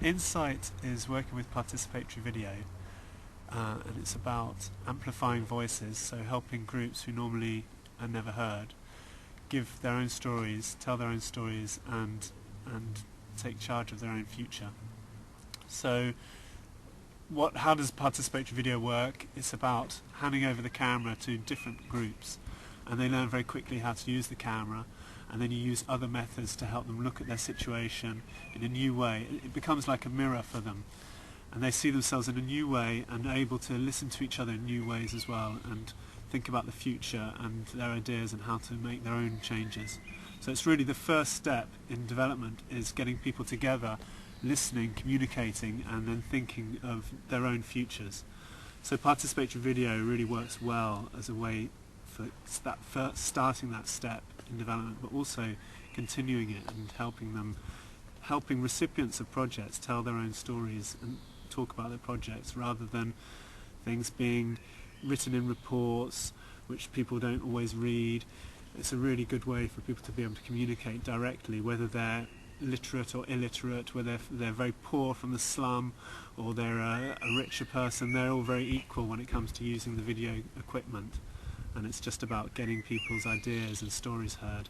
Insight is working with participatory video, and it's about amplifying voices, so helping groups who normally are never heard give their own stories, tell their own stories, and take charge of their own future. So how does participatory video work? It's about handing over the camera to different groups, and they learn very quickly how to use the camera, and then you use other methods to help them look at their situation in a new way. It becomes like a mirror for them, and they see themselves in a new way and are able to listen to each other in new ways as well, and think about the future and their ideas and how to make their own changes. So it's really the first step in development, is getting people together, listening, communicating, and then thinking of their own futures. So participatory video really works well as a way for starting that step in development, but also continuing it and helping recipients of projects tell their own stories and talk about their projects, rather than things being written in reports which people don't always read. It's a really good way for people to be able to communicate directly, whether they're literate or illiterate, whether they're very poor from the slum or they're a richer person. They're all very equal when it comes to using the video equipment, and it's just about getting people's ideas and stories heard.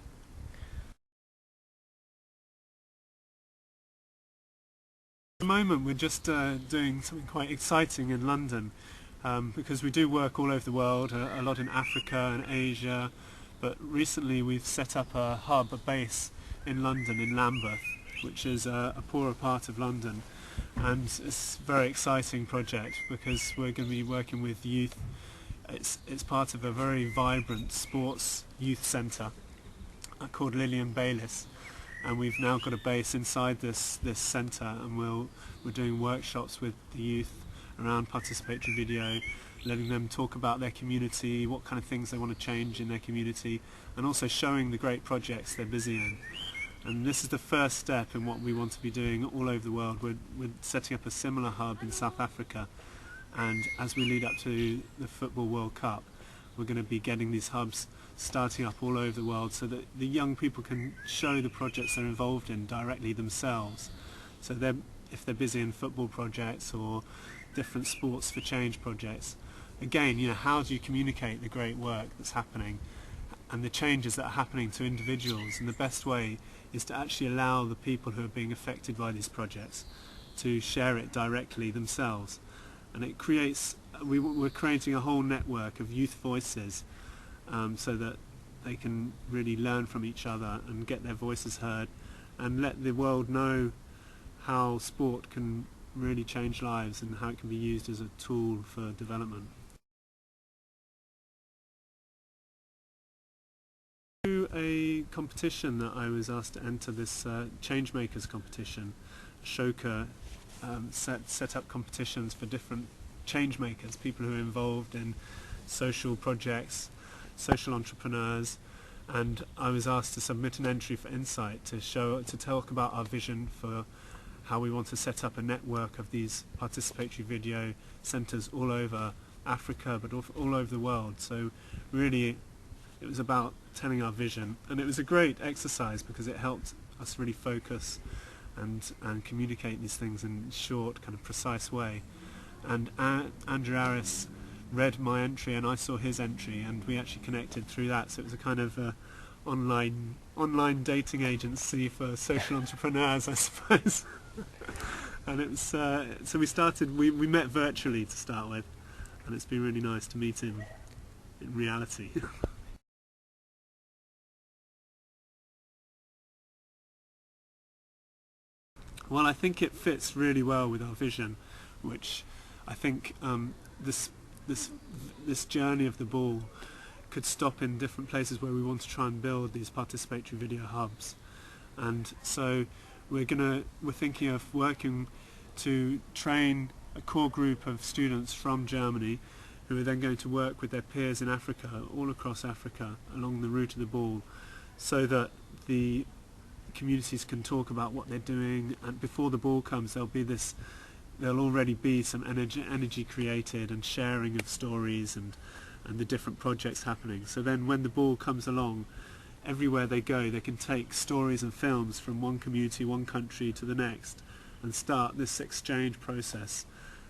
At the moment we're just doing something quite exciting in London, because we do work all over the world, a lot in Africa and Asia, but recently we've set up a hub, a base in London, in Lambeth, which is a poorer part of London, and it's a very exciting project because we're going to be working with youth. It's part of a very vibrant sports youth centre called Lillian Baylis, and we've now got a base inside this centre, and we're doing workshops with the youth around participatory video, letting them talk about their community, what kind of things they want to change in their community, and also showing the great projects they're busy in. And this is the first step in what we want to be doing all over the world. We're setting up a similar hub in South Africa, and as we lead up to the Football World Cup, we're going to be getting these hubs starting up all over the world so that the young people can show the projects they're involved in directly themselves. So if they're busy in football projects or different sports for change projects, again, how do you communicate the great work that's happening and the changes that are happening to individuals? And the best way is to actually allow the people who are being affected by these projects to share it directly themselves. And it creates, we're creating a whole network of youth voices, so that they can really learn from each other and get their voices heard, and let the world know how sport can really change lives and how it can be used as a tool for development. Through a competition that I was asked to enter, this Changemakers competition, Ashoka set up competitions for different changemakers, people who are involved in social projects, social entrepreneurs, and I was asked to submit an entry for Insight to talk about our vision for how we want to set up a network of these participatory video centres all over Africa, but all over the world. So really it was about telling our vision, and it was a great exercise because it helped us really focus and communicate these things in a short, kind of precise way. And Andrew Aris read my entry and I saw his entry, and we actually connected through that. So it was a kind of online dating agency for social entrepreneurs, I suppose. And it was so we met virtually to start with, and it's been really nice to meet him in reality. Well, I think it fits really well with our vision, which I think this journey of the ball could stop in different places where we want to try and build these participatory video hubs. And so we're thinking of working to train a core group of students from Germany who are then going to work with their peers in Africa, all across Africa, along the route of the ball, so that the communities can talk about what they're doing, and before the ball comes there'll already be some energy created and sharing of stories and the different projects happening. So then when the ball comes along, everywhere they go they can take stories and films from one community, one country to the next, and start this exchange process.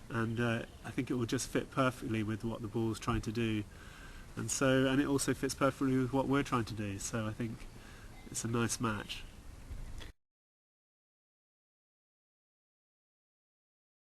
And I think it will just fit perfectly with what the ball's trying to do, and it also fits perfectly with what we're trying to do. So I think it's a nice match.